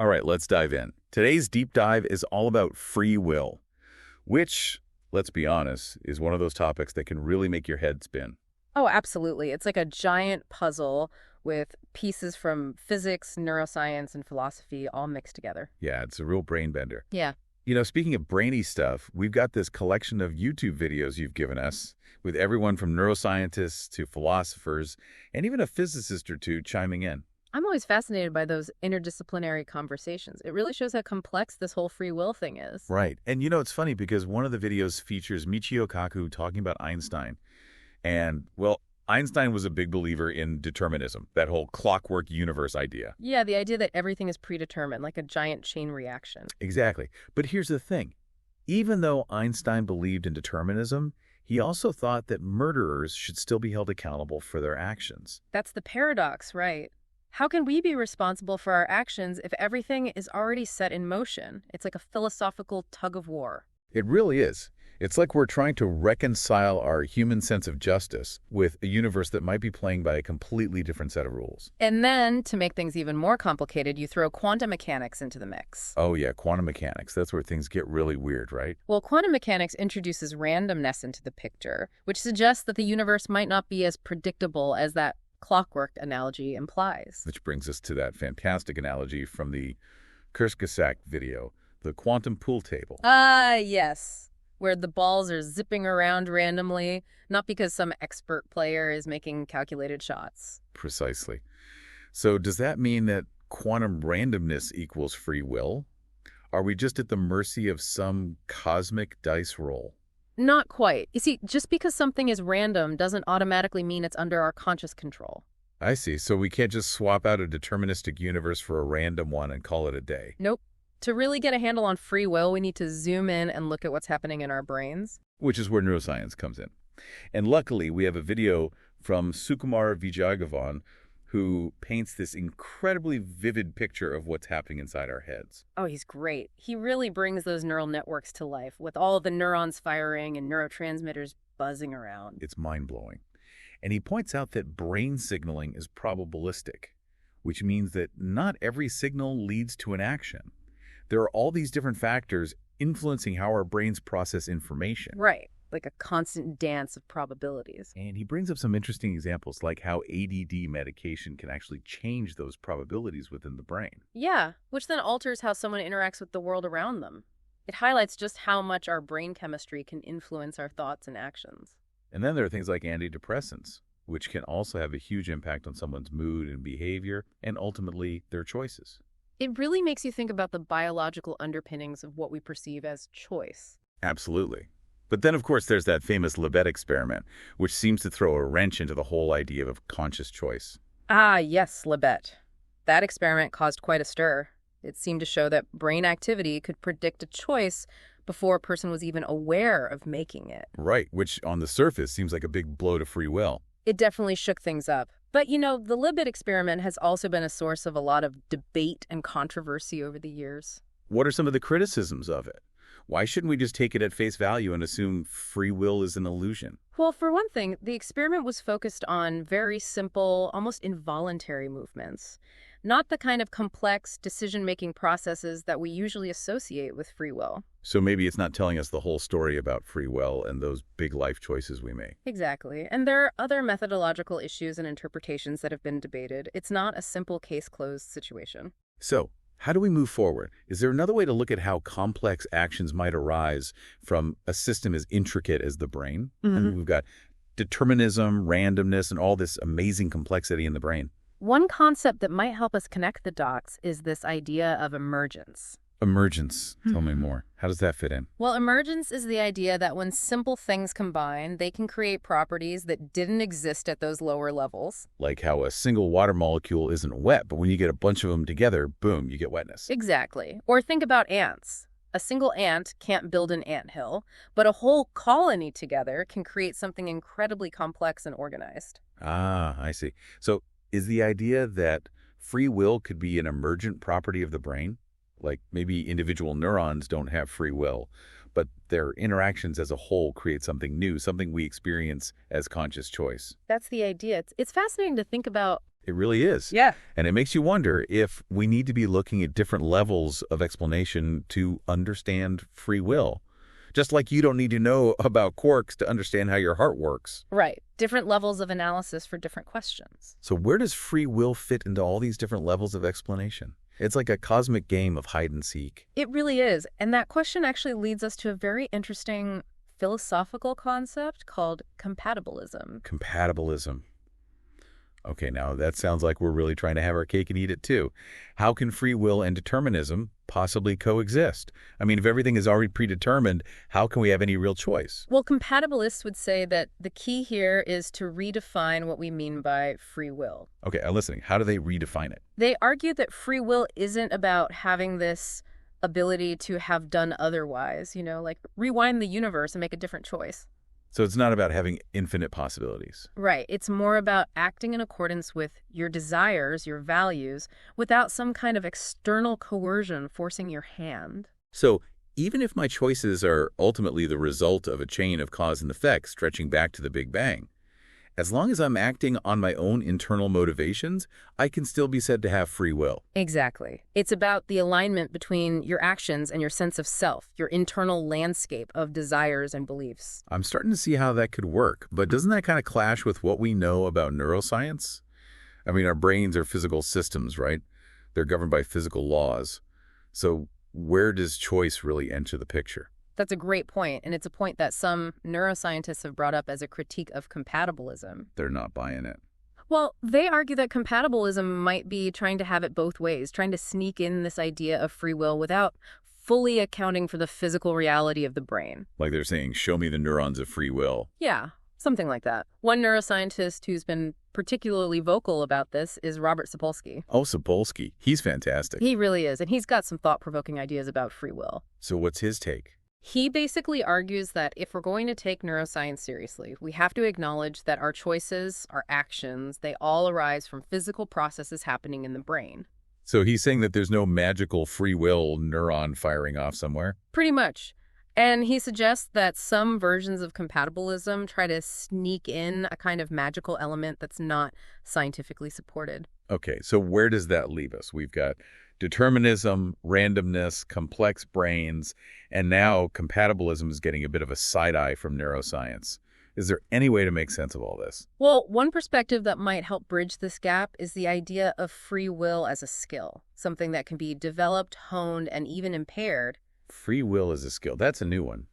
All right, let's dive in. Today's deep dive is all about free will, which, let's be honest, is one of those topics that can really make your head spin. Oh, absolutely. It's like a giant puzzle with pieces from physics, neuroscience, and philosophy all mixed together. Yeah, it's a real brain bender. Yeah. Speaking of brainy stuff, we've got this collection of YouTube videos you've given us with everyone from neuroscientists to philosophers and even a physicist or two chiming in. I'm always fascinated by those interdisciplinary conversations. It really shows how complex this whole free will thing is. Right. And it's funny because one of the videos features Michio Kaku talking about Einstein. And, well, Einstein was a big believer in determinism, that whole clockwork universe idea. Yeah, the idea that everything is predetermined, like a giant chain reaction. Exactly. But here's the thing. Even though Einstein believed in determinism, he also thought that murderers should still be held accountable for their actions. That's the paradox, right? How can we be responsible for our actions if everything is already set in motion? It's like a philosophical tug of war. It really is. It's like we're trying to reconcile our human sense of justice with a universe that might be playing by a completely different set of rules. And then, to make things even more complicated, you throw quantum mechanics into the mix. Oh yeah, quantum mechanics. That's where things get really weird, right? Well, quantum mechanics introduces randomness into the picture, which suggests that the universe might not be as predictable as that clockwork analogy implies. Which brings us to that fantastic analogy from the Kurzgesagt video, the quantum pool table. Yes. Where the balls are zipping around randomly, not because some expert player is making calculated shots. Precisely. So does that mean that quantum randomness equals free will? Are we just at the mercy of some cosmic dice roll? Not quite. You see, just because something is random doesn't automatically mean it's under our conscious control. I see. So we can't just swap out a deterministic universe for a random one and call it a day. Nope. To really get a handle on free will, we need to zoom in and look at what's happening in our brains. Which is where neuroscience comes in. And luckily, we have a video from Sukumar Vijayagavan, who paints this incredibly vivid picture of what's happening inside our heads. Oh, he's great. He really brings those neural networks to life with all the neurons firing and neurotransmitters buzzing around. It's mind-blowing. And he points out that brain signaling is probabilistic, which means that not every signal leads to an action. There are all these different factors influencing how our brains process information. Right, like a constant dance of probabilities. And he brings up some interesting examples, like how ADD medication can actually change those probabilities within the brain. Yeah, which then alters how someone interacts with the world around them. It highlights just how much our brain chemistry can influence our thoughts and actions. And then there are things like antidepressants, which can also have a huge impact on someone's mood and behavior, and ultimately their choices. It really makes you think about the biological underpinnings of what we perceive as choice. Absolutely. But then, of course, there's that famous Libet experiment, which seems to throw a wrench into the whole idea of conscious choice. Ah, yes, Libet. That experiment caused quite a stir. It seemed to show that brain activity could predict a choice before a person was even aware of making it. Right, which on the surface seems like a big blow to free will. It definitely shook things up. But, the Libet experiment has also been a source of a lot of debate and controversy over the years. What are some of the criticisms of it? Why shouldn't we just take it at face value and assume free will is an illusion? Well, for one thing, the experiment was focused on very simple, almost involuntary movements, not the kind of complex decision-making processes that we usually associate with free will. So maybe it's not telling us the whole story about free will and those big life choices we make. Exactly. And there are other methodological issues and interpretations that have been debated. It's not a simple case-closed situation. So, how do we move forward? Is there another way to look at how complex actions might arise from a system as intricate as the brain? I mean, we've got determinism, randomness, and all this amazing complexity in the brain. One concept that might help us connect the dots is this idea of emergence. Emergence. Tell me more. How does that fit in? Well, emergence is the idea that when simple things combine, they can create properties that didn't exist at those lower levels. Like how a single water molecule isn't wet, but when you get a bunch of them together, boom, you get wetness. Exactly. Or think about ants. A single ant can't build an anthill, but a whole colony together can create something incredibly complex and organized. Ah, I see. So is the idea that free will could be an emergent property of the brain? Like maybe individual neurons don't have free will, but their interactions as a whole create something new, something we experience as conscious choice. That's the idea. It's fascinating to think about It really is. Yeah. And it makes you wonder if we need to be looking at different levels of explanation to understand free will. Just like you don't need to know about quarks to understand how your heart works. Right. Different levels of analysis for different questions. So where does free will fit into all these different levels of explanation? It's like a cosmic game of hide and seek. It really is. And that question actually leads us to a very interesting philosophical concept called compatibilism. Compatibilism. Okay, now that sounds like we're really trying to have our cake and eat it too. How can free will and determinism possibly coexist? I mean, if everything is already predetermined, how can we have any real choice? Well, compatibilists would say that the key here is to redefine what we mean by free will. Okay, I'm listening. How do they redefine it? They argue that free will isn't about having this ability to have done otherwise, like rewind the universe and make a different choice. So it's not about having infinite possibilities. Right. It's more about acting in accordance with your desires, your values, without some kind of external coercion forcing your hand. So even if my choices are ultimately the result of a chain of cause and effect stretching back to the Big Bang, as long as I'm acting on my own internal motivations, I can still be said to have free will. Exactly. It's about the alignment between your actions and your sense of self, your internal landscape of desires and beliefs. I'm starting to see how that could work, but doesn't that kind of clash with what we know about neuroscience? I mean, our brains are physical systems, right? They're governed by physical laws. So where does choice really enter the picture? That's a great point, and it's a point that some neuroscientists have brought up as a critique of compatibilism. They're not buying it. Well, they argue that compatibilism might be trying to have it both ways, trying to sneak in this idea of free will without fully accounting for the physical reality of the brain. Like they're saying, show me the neurons of free will. Yeah, something like that. One neuroscientist who's been particularly vocal about this is Robert Sapolsky. Oh, Sapolsky. He's fantastic. He really is, and he's got some thought-provoking ideas about free will. So what's his take? He basically argues that if we're going to take neuroscience seriously, we have to acknowledge that our choices, our actions, they all arise from physical processes happening in the brain. So he's saying that there's no magical free will neuron firing off somewhere? Pretty much. And he suggests that some versions of compatibilism try to sneak in a kind of magical element that's not scientifically supported. Okay, so where does that leave us? We've got determinism, randomness, complex brains, and now compatibilism is getting a bit of a side-eye from neuroscience. Is there any way to make sense of all this? Well, one perspective that might help bridge this gap is the idea of free will as a skill, something that can be developed, honed, and even impaired. Free will is a skill. That's a new one.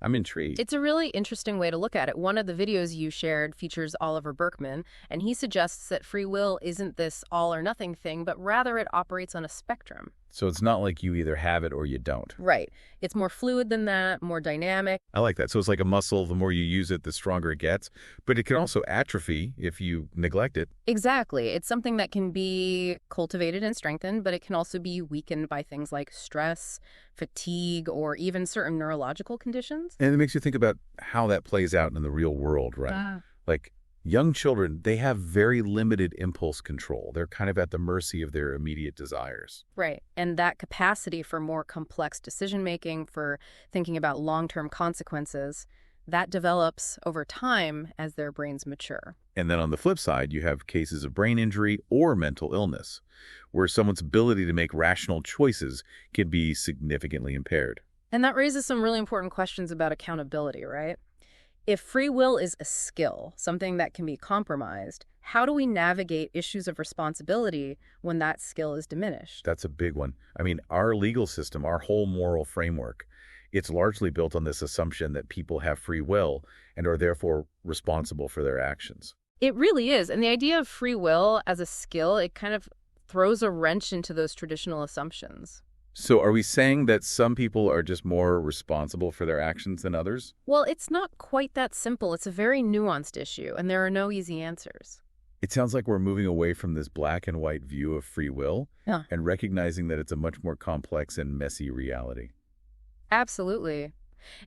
I'm intrigued. It's a really interesting way to look at it. One of the videos you shared features Oliver Burkeman, and he suggests that free will isn't this all-or-nothing thing, but rather it operates on a spectrum. So it's not like you either have it or you don't. Right. It's more fluid than that, more dynamic. I like that. So it's like a muscle. The more you use it, the stronger it gets. But it can also atrophy if you neglect it. Exactly. It's something that can be cultivated and strengthened, but it can also be weakened by things like stress, fatigue, or even certain neurological conditions. And it makes you think about how that plays out in the real world, right? Like young children, they have very limited impulse control. They're kind of at the mercy of their immediate desires. Right. And that capacity for more complex decision-making, for thinking about long-term consequences, that develops over time as their brains mature. And then on the flip side, you have cases of brain injury or mental illness, where someone's ability to make rational choices can be significantly impaired. And that raises some really important questions about accountability, right? If free will is a skill, something that can be compromised, how do we navigate issues of responsibility when that skill is diminished? That's a big one. I mean, our legal system, our whole moral framework, it's largely built on this assumption that people have free will and are therefore responsible for their actions. It really is. And the idea of free will as a skill, it kind of throws a wrench into those traditional assumptions. So are we saying that some people are just more responsible for their actions than others? Well, it's not quite that simple. It's a very nuanced issue, and there are no easy answers. It sounds like we're moving away from this black and white view of free will and recognizing that it's a much more complex and messy reality. Absolutely.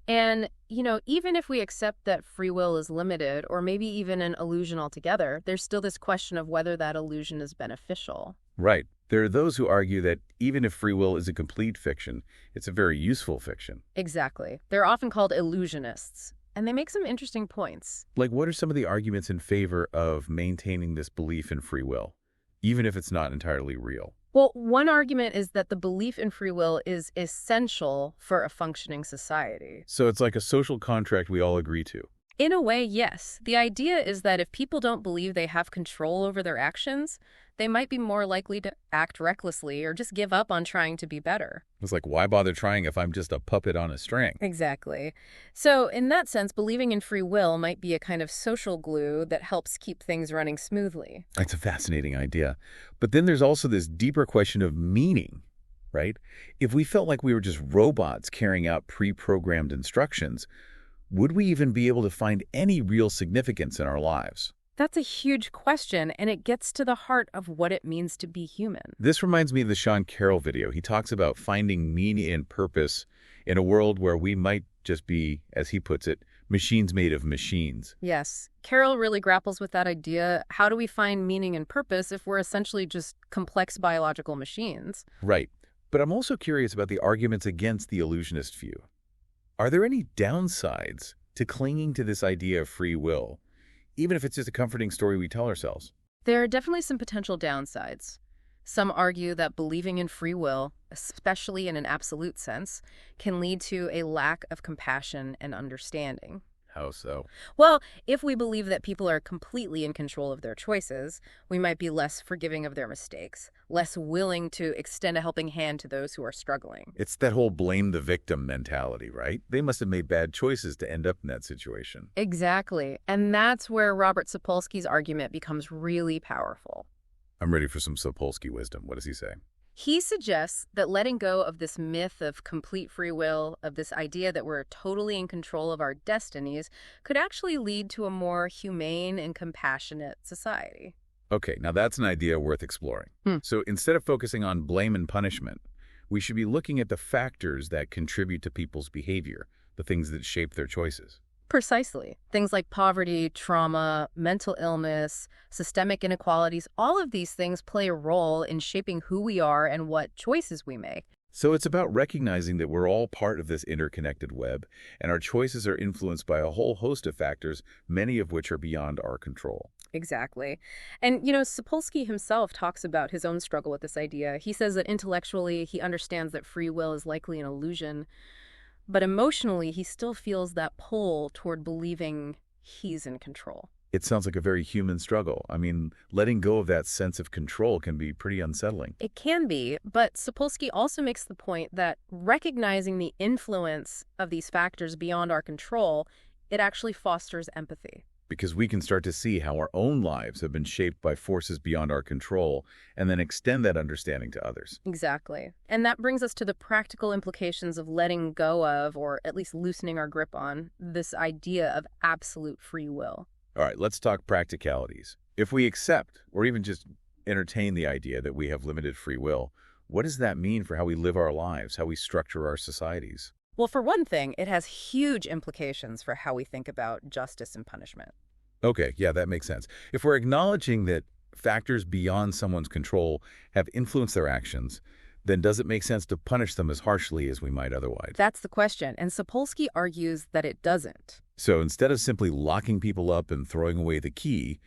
And, even if we accept that free will is limited, or maybe even an illusion altogether, there's still this question of whether that illusion is beneficial. Right. There are those who argue that even if free will is a complete fiction, it's a very useful fiction. Exactly. They're often called illusionists, and they make some interesting points. Like, what are some of the arguments in favor of maintaining this belief in free will? even if it's not entirely real. Well, one argument is that the belief in free will is essential for a functioning society. So it's like a social contract we all agree to. In a way, yes. The idea is that if people don't believe they have control over their actions, they might be more likely to act recklessly or just give up on trying to be better. It's like, why bother trying if I'm just a puppet on a string? Exactly. So, in that sense, believing in free will might be a kind of social glue that helps keep things running smoothly. It's a fascinating idea. But then there's also this deeper question of meaning, right? If we felt like we were just robots carrying out pre-programmed instructions, would we even be able to find any real significance in our lives? That's a huge question, and it gets to the heart of what it means to be human. This reminds me of the Sean Carroll video. He talks about finding meaning and purpose in a world where we might just be, as he puts it, machines made of machines. Yes, Carroll really grapples with that idea. How do we find meaning and purpose if we're essentially just complex biological machines? Right. But I'm also curious about the arguments against the illusionist view. Are there any downsides to clinging to this idea of free will, even if it's just a comforting story we tell ourselves? There are definitely some potential downsides. Some argue that believing in free will, especially in an absolute sense, can lead to a lack of compassion and understanding. How so? Well, if we believe that people are completely in control of their choices, we might be less forgiving of their mistakes, less willing to extend a helping hand to those who are struggling. It's that whole blame the victim mentality, right? They must have made bad choices to end up in that situation. Exactly. And that's where Robert Sapolsky's argument becomes really powerful. I'm ready for some Sapolsky wisdom. What does he say? He suggests that letting go of this myth of complete free will, of this idea that we're totally in control of our destinies, could actually lead to a more humane and compassionate society. Okay, now that's an idea worth exploring. So instead of focusing on blame and punishment, we should be looking at the factors that contribute to people's behavior, the things that shape their choices. Precisely. Things like poverty, trauma, mental illness, systemic inequalities, all of these things play a role in shaping who we are and what choices we make. So it's about recognizing that we're all part of this interconnected web, and our choices are influenced by a whole host of factors, many of which are beyond our control. Exactly. And, Sapolsky himself talks about his own struggle with this idea. He says that intellectually, he understands that free will is likely an illusion, but emotionally, he still feels that pull toward believing he's in control. It sounds like a very human struggle. I mean, letting go of that sense of control can be pretty unsettling. It can be, but Sapolsky also makes the point that recognizing the influence of these factors beyond our control, it actually fosters empathy. Because we can start to see how our own lives have been shaped by forces beyond our control and then extend that understanding to others. Exactly. And that brings us to the practical implications of letting go of, or at least loosening our grip on, this idea of absolute free will. All right, let's talk practicalities. If we accept or even just entertain the idea that we have limited free will, what does that mean for how we live our lives, how we structure our societies? Well, for one thing, it has huge implications for how we think about justice and punishment. Okay, yeah, that makes sense. If we're acknowledging that factors beyond someone's control have influenced their actions, then does it make sense to punish them as harshly as we might otherwise? That's the question, and Sapolsky argues that it doesn't. So instead of simply locking people up and throwing away the key,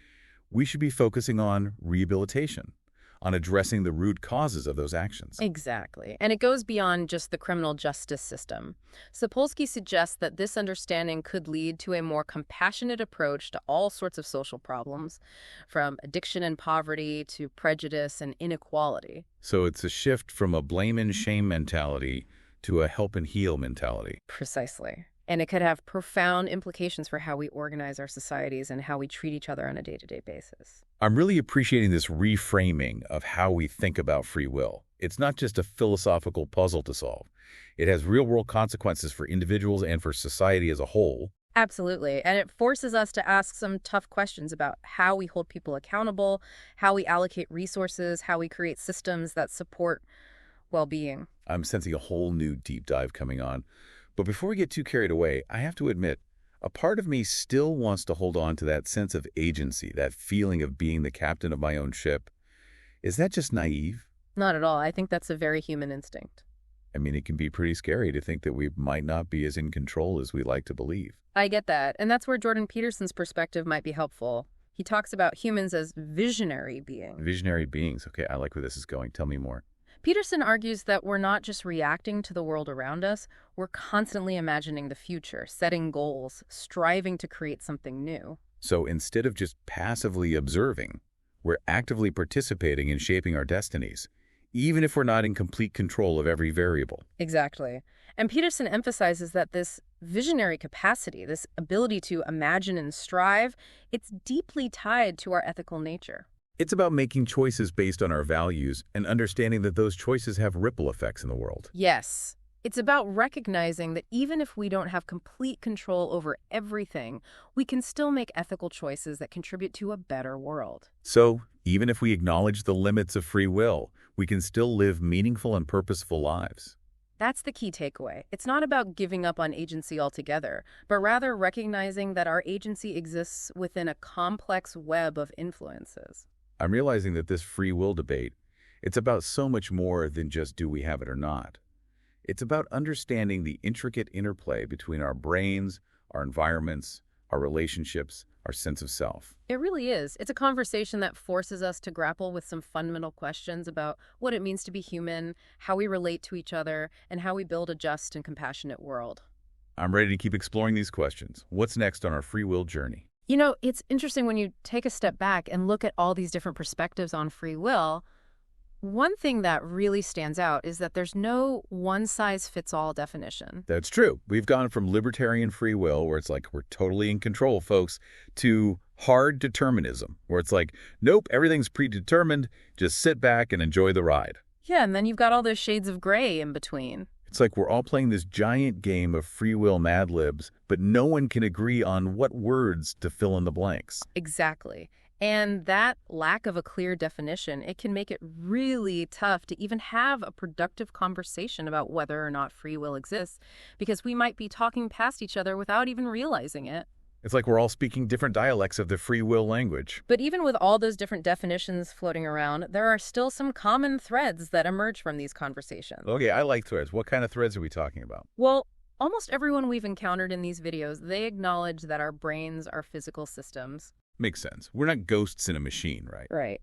we should be focusing on rehabilitation, on addressing the root causes of those actions. Exactly. And it goes beyond just the criminal justice system. Sapolsky suggests that this understanding could lead to a more compassionate approach to all sorts of social problems, from addiction and poverty to prejudice and inequality. So it's a shift from a blame and shame mentality to a help and heal mentality. Precisely. And it could have profound implications for how we organize our societies and how we treat each other on a day-to-day basis. I'm really appreciating this reframing of how we think about free will. It's not just a philosophical puzzle to solve. It has real-world consequences for individuals and for society as a whole. Absolutely. And it forces us to ask some tough questions about how we hold people accountable, how we allocate resources, how we create systems that support well-being. I'm sensing a whole new deep dive coming on. But before we get too carried away, I have to admit, a part of me still wants to hold on to that sense of agency, that feeling of being the captain of my own ship. Is that just naive? Not at all. I think that's a very human instinct. I mean, it can be pretty scary to think that we might not be as in control as we like to believe. I get that. And that's where Jordan Peterson's perspective might be helpful. He talks about humans as visionary beings. Visionary beings. Okay, I like where this is going. Tell me more. Peterson argues that we're not just reacting to the world around us, we're constantly imagining the future, setting goals, striving to create something new. So instead of just passively observing, we're actively participating in shaping our destinies, even if we're not in complete control of every variable. Exactly. And Peterson emphasizes that this visionary capacity, this ability to imagine and strive, it's deeply tied to our ethical nature. It's about making choices based on our values and understanding that those choices have ripple effects in the world. Yes. It's about recognizing that even if we don't have complete control over everything, we can still make ethical choices that contribute to a better world. So, even if we acknowledge the limits of free will, we can still live meaningful and purposeful lives. That's the key takeaway. It's not about giving up on agency altogether, but rather recognizing that our agency exists within a complex web of influences. I'm realizing that this free will debate, it's about so much more than just do we have it or not. It's about understanding the intricate interplay between our brains, our environments, our relationships, our sense of self. It really is. It's a conversation that forces us to grapple with some fundamental questions about what it means to be human, how we relate to each other, and how we build a just and compassionate world. I'm ready to keep exploring these questions. What's next on our free will journey? You know, it's interesting when you take a step back and look at all these different perspectives on free will. One thing that really stands out is that there's no one-size-fits-all definition. That's true. We've gone from libertarian free will, where it's like we're totally in control, folks, to hard determinism, where it's like, nope, everything's predetermined, just sit back and enjoy the ride. Yeah, and then you've got all those shades of gray in between. It's like we're all playing this giant game of free will Mad Libs, but no one can agree on what words to fill in the blanks. Exactly. And that lack of a clear definition, it can make it really tough to even have a productive conversation about whether or not free will exists, because we might be talking past each other without even realizing it. It's like we're all speaking different dialects of the free will language. But even with all those different definitions floating around, there are still some common threads that emerge from these conversations. Okay, I like threads. What kind of threads are we talking about? Well, almost everyone we've encountered in these videos, they acknowledge that our brains are physical systems. Makes sense. We're not ghosts in a machine, right? Right.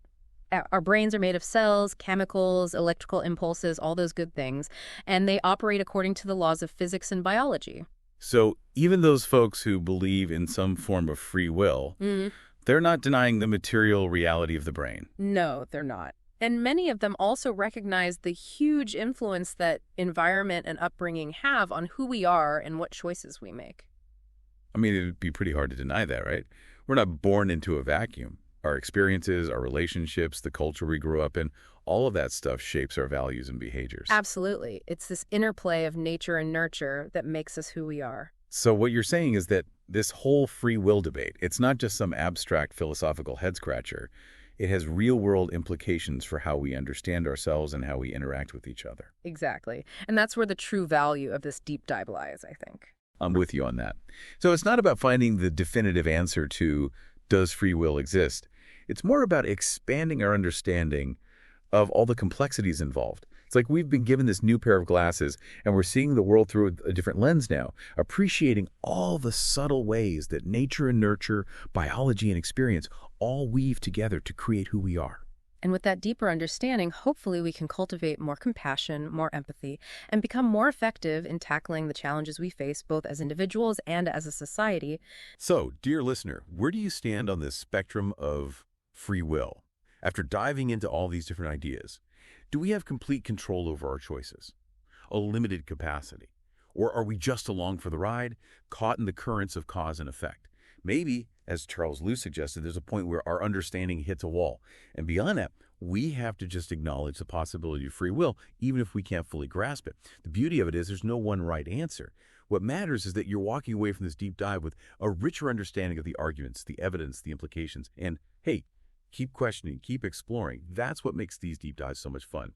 Our brains are made of cells, chemicals, electrical impulses, all those good things, and they operate according to the laws of physics and biology. So even those folks who believe in some form of free will, they're not denying the material reality of the brain. No, they're not. And many of them also recognize the huge influence that environment and upbringing have on who we are and what choices we make. I mean, it would be pretty hard to deny that, right? We're not born into a vacuum. Our experiences, our relationships, the culture we grew up in, all of that stuff shapes our values and behaviors. Absolutely. It's this interplay of nature and nurture that makes us who we are. So what you're saying is that this whole free will debate, it's not just some abstract philosophical head-scratcher. It has real-world implications for how we understand ourselves and how we interact with each other. Exactly. And that's where the true value of this deep dive lies, I think. I'm with you on that. So it's not about finding the definitive answer to, does free will exist? It's more about expanding our understanding of all the complexities involved. It's like we've been given this new pair of glasses, and we're seeing the world through a different lens now, appreciating all the subtle ways that nature and nurture, biology and experience all weave together to create who we are. And with that deeper understanding, hopefully we can cultivate more compassion, more empathy, and become more effective in tackling the challenges we face both as individuals and as a society. So, dear listener, where do you stand on this spectrum of free will? After diving into all these different ideas, do we have complete control over our choices? A limited capacity? Or are we just along for the ride, caught in the currents of cause and effect? Maybe, as Charles Liu suggested, there's a point where our understanding hits a wall. And beyond that, we have to just acknowledge the possibility of free will, even if we can't fully grasp it. The beauty of it is there's no one right answer. What matters is that you're walking away from this deep dive with a richer understanding of the arguments, the evidence, the implications. And, hey, keep questioning, keep exploring. That's what makes these deep dives so much fun.